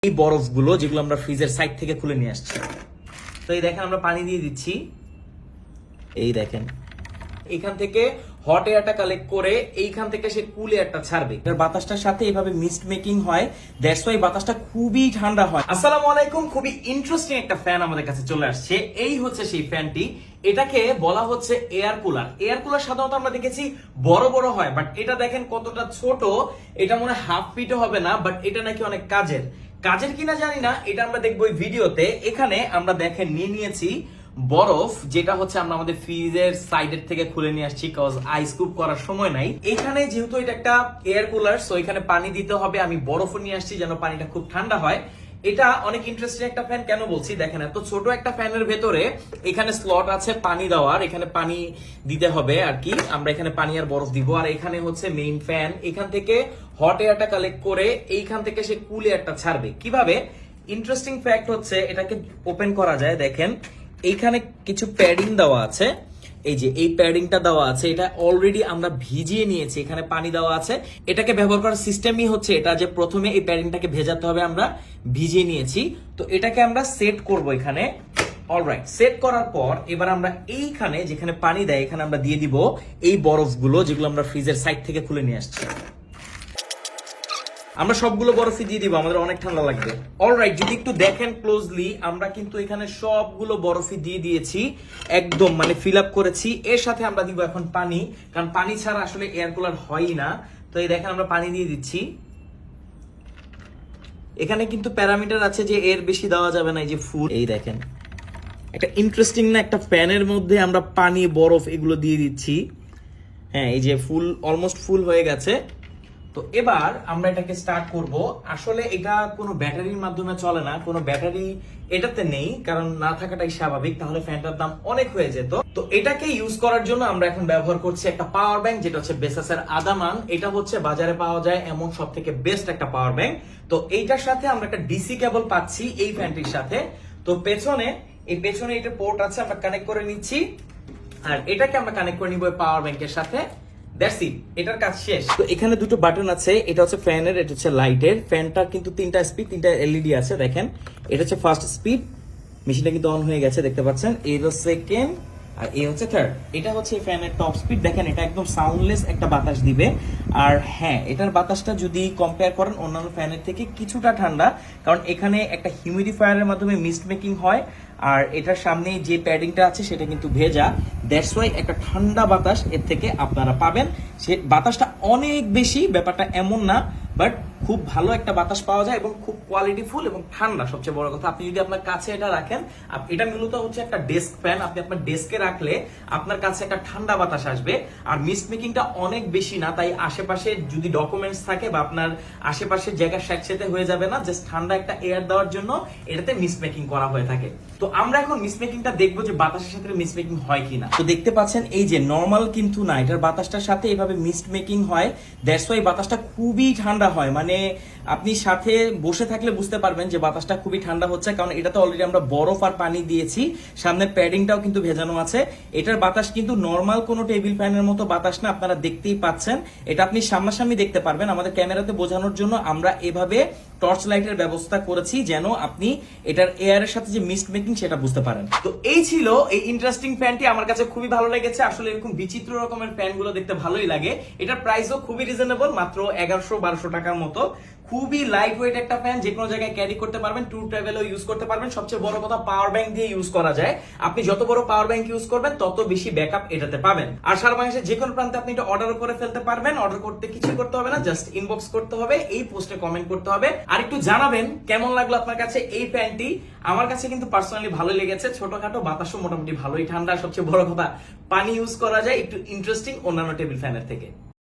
এই বরফগুলো যেগুলো আমরা ফ্রিজের সাইড থেকে খুলে নিয়ে আসছি। তো এই দেখেন আমরা পানি দিয়ে দিচ্ছি, এই দেখেন এখান থেকে হট এয়ারটা কালেক্ট করে এইখান থেকে সে কুল এয়ারটা ছাড়বে। এর বাতাসটার সাথে এইভাবে মিস্ট মেকিং হয়, দ্যাটস ওয়াই বাতাসটা খুবই ঠান্ডা হয়। আসসালামু আলাইকুম, খুবই ইন্টারেস্টিং একটা ফ্যান আমাদের কাছে চলে আসছে। এই হচ্ছে সেই ফ্যানটি, এটাকে বলা হচ্ছে এয়ার কুলার। এয়ার কুলার সাধারণত আমরা দেখেছি বড় বড় হয়, বাট এটা দেখেন কতটা ছোট। এটা মনে হয় হাফ ফিটও হবে না, বাট এটা নাকি অনেক কাজের কিনা জানি না, এটা আমরা দেখবো এই ভিডিওতে। এখানে আমরা দেখেন নিয়ে নিয়েছি বরফ, যেটা হচ্ছে আমরা আমাদের ফ্রিজের সাইডের থেকে খুলে নিয়ে আসছি, কজ আইস কুপ করার সময় নাই। এখানে যেহেতু এটা একটা এয়ার কুলার, সো এখানে পানি দিতে হবে। আমি বরফও নিয়ে আসছি যেন পানিটা খুব ঠান্ডা হয়। এটা অনেক ইন্টারেস্টিং একটা ফ্যান। কেন বলছি, দেখেন এত ছোট একটা ফ্যানের ভেতরে এখানে স্লট আছে পানি দেওয়ার, এখানে পানি দিতে হবে আর কি। আমরা এখানে পানি আর বরফ দিব, আর এখানে হচ্ছে মেইন ফ্যান। এখান থেকে হট এয়ারটা কালেক্ট করে এইখান থেকে সে কুল এয়ারটা ছাড়বে। কিভাবে? ইন্টারেস্টিং ফ্যাক্ট হচ্ছে এটাকে ওপেন করা যায়। দেখেন এইখানে কিছু প্যাডিং দেওয়া আছে, এই যে এই প্যাডিংটা দেওয়া আছে, এটা অলরেডি আমরা ভিজিয়ে নিয়েছি, এখানে পানি দেওয়া আছে। এটাকে ব্যবহার করার সিস্টেমই হচ্ছে এটা, যে প্রথমে এই প্যাডিংটাকে ভেজাতে হবে, আমরা ভিজিয়ে নিয়েছি। তো এটাকে আমরা সেট করব এখানে। অলরাইট, সেট করার পর এবার আমরা এইখানে যেখানে পানি দেয় এখানে আমরা দিয়ে দিব এই বরফগুলো, যেগুলো আমরা ফ্রিজের সাইড থেকে খুলে নিয়ে আসছি। আমরা সবগুলো বরফই দিয়ে দিব, আমাদের অনেক ঠান্ডা লাগবে। অলরাইট, যদি একটু দেখেন ক্লোজলি, আমরা কিন্তু এখানে সবগুলো বরফই দিয়ে দিয়েছি, একদম মানে ফিল আপ করেছি। এর সাথে আমরা দিব এখন পানি, কারণ পানি ছাড়া আসলে এয়ার কুলার হয়ই না। তো এই দেখেন আমরা পানি দিয়ে দিচ্ছি। এখানে কিন্তু প্যারামিটার আছে যে এর বেশি দেওয়া যাবে না, এই যে ফুল। এই দেখেন একটা ইন্টারেস্টিং না, একটা ফ্যানের মধ্যে আমরা পানি বরফ এগুলো দিয়ে দিচ্ছি। হ্যাঁ, এই যে ফুল, অলমোস্ট ফুল হয়ে গেছে। তো এবার আমরা এটাকে স্টার্ট করব। আসলে এটা কোনো ব্যাটারির মাধ্যমে চলে না, কোনো ব্যাটারি এটাতে নেই, কারণ না থাকাটাই স্বাভাবিক, তাহলে ফ্যানটার দাম অনেক হয়ে যেত। তো এটাকে ইউজ করার জন্য আমরা এখন ব্যবহার করছি একটা পাওয়ার ব্যাংক, যেটা হচ্ছে বেসাসের আদামান। এটা হচ্ছে বাজারে পাওয়া যায় এমন সব থেকে বেস্ট একটা পাওয়ার ব্যাংক। তো এইটার সাথে আমরা একটা ডিসি কেবল পাচ্ছি এই ফ্যানটির সাথে। তো পেছনে এটা পোর্ট আছে, আমরা কানেক্ট করে নিচ্ছি, আর এটাকে আমরা কানেক্ট করে নিব পাওয়ার ব্যাংকের সাথে। দ্যাটস ইট, এটার কাজ শেষ। তো এখানে দুটো বাটন আছে, এটা হচ্ছে ফ্যানের, এটা হচ্ছে লাইটের। ফ্যানটার কিন্তু তিনটা স্পিড, তিনটা এলইডি আছে। দেখেন এটা হচ্ছে ফার্স্ট স্পিড, মেশিনটা কিন্তু অন হয়ে গেছে দেখতে পাচ্ছেন। এই হচ্ছে সেকেন্ড, আর এই হচ্ছে থার্ড। এটা হচ্ছে ফ্যানের টপ স্পিড। দেখেন এটা একদম সাউন্ডলেস একটা বাতাস দিবে। আর হ্যাঁ, এটার বাতাসটা যদি কম্পেয়ার করেন অন্যান্য ফ্যানের থেকে কিছুটা ঠান্ডা, কারণ এখানে একটা হিউমিডিফায়ারের মাধ্যমে মিস্ট মেকিং হয়, আর এটার সামনে যে প্যাডিংটা আছে সেটা কিন্তু ভেজা। দ্যাটস ওয়াই একটা ঠান্ডা বাতাস এর থেকে আপনারা পাবেন। সে বাতাসটা অনেক বেশি, ব্যাপারটা এমন না, বাট খুব ভালো একটা বাতাস পাওয়া যায় এবং খুব কোয়ালিটিফুল এবং ঠান্ডা। সবচেয়ে বড় কথা, আপনি যদি আপনার কাছে এটা রাখেন, এটা মূলত হচ্ছে একটা ডেস্ক ফ্যান, আপনি আপনার ডেস্কে রাখলে আপনার কাছে একটা ঠান্ডা বাতাস আসবে। আর মিস্ট মেকিংটা অনেক বেশি না, তাই আশেপাশে যদি ডকুমেন্টস থাকে বা আপনার আশেপাশের জায়গা স্যাঁতসেঁতে হয়ে যাবে না, জাস্ট ঠান্ডা একটা এয়ার দেওয়ার জন্য এটাতে মিস্ট মেকিং করা হয়ে থাকে। তো আমরা এখন মিস্ট মেকিংটা দেখবো যে বাতাসের সাথে মিস্ট মেকিং হয় কিনা। তো দেখতে পাচ্ছেন এই যে নরমাল কিন্তু না, এটার বাতাসটার সাথে এইভাবে মিস্ট মেকিং হয়। দ্যাটস ওয়াই বাতাসটা খুবই ঠান্ডা হয়, মানে আপনি সাথে বসে থাকলে বুঝতে পারবেন যে বাতাসটা খুবই ঠান্ডা হচ্ছে, কারণ এটাতে অলরেডি আমরা বরফ আর পানি দিয়েছি, সামনের প্যাডিংটাও কিন্তু ভেজানো আছে। এটার বাতাস কিন্তু নরমাল কোনো টেবিল ফ্যানের মতো বাতাস না, আপনারা দেখতেই পাচ্ছেন। এটা আপনি সামনাসামনি দেখতে পারবেন। আমাদের ক্যামেরাতে বোঝানোর জন্য আমরা এভাবে টর্চ লাইটের ব্যবস্থা করেছি, যেন আপনি এটার এয়ারের সাথে যে মিস্ট মেকিং সেটা বুঝতে পারেন। তো এই ছিল এই ইন্টারেস্টিং ফ্যানটি, আমার কাছে খুবই ভালো লেগেছে। আসলে এরকম বিচিত্র রকমের ফ্যানগুলো দেখতে ভালোই লাগে। এটার প্রাইসও খুবই রিজনেবল, মাত্র 1100-1200 টাকার মতো। খুবই লাইট ওয়েট একটা ফ্যান, যে কোনো জায়গায় ক্যারি করতে পারবেন, ট্যুর ট্রাভেলও ইউজ করতে পারবেন। সবচেয়ে বড় কথা, পাওয়ার ব্যাংক দিয়ে ইউজ করা যায়। আপনি যত বড় পাওয়ার ব্যাংক ইউজ করবেন তত বেশি ব্যাকআপ এটাতে পাবেন। আর সারা বাংলাদেশের যে কোনো প্রান্তে আপনি এটা অর্ডার করে ফেলতে পারবেন। অর্ডার করতে কিছু করতে হবে না, জাস্ট ইনবক্স করতে হবে, এই পোস্টে কমেন্ট করতে হবে, আর একটু জানাবেন কেমন লাগলো আপনার কাছে এই ফ্যানটি। আমার কাছে কিন্তু পার্সোনালি ভালো লেগেছে, ছোটখাটো, বাতাসও মোটামুটি ভালোই ঠান্ডা। সবচেয়ে বড় কথা, পানি ইউজ করা যায়, একটু ইন্টারেস্টিং অন্যান্য টেবিল ফ্যানের থেকে।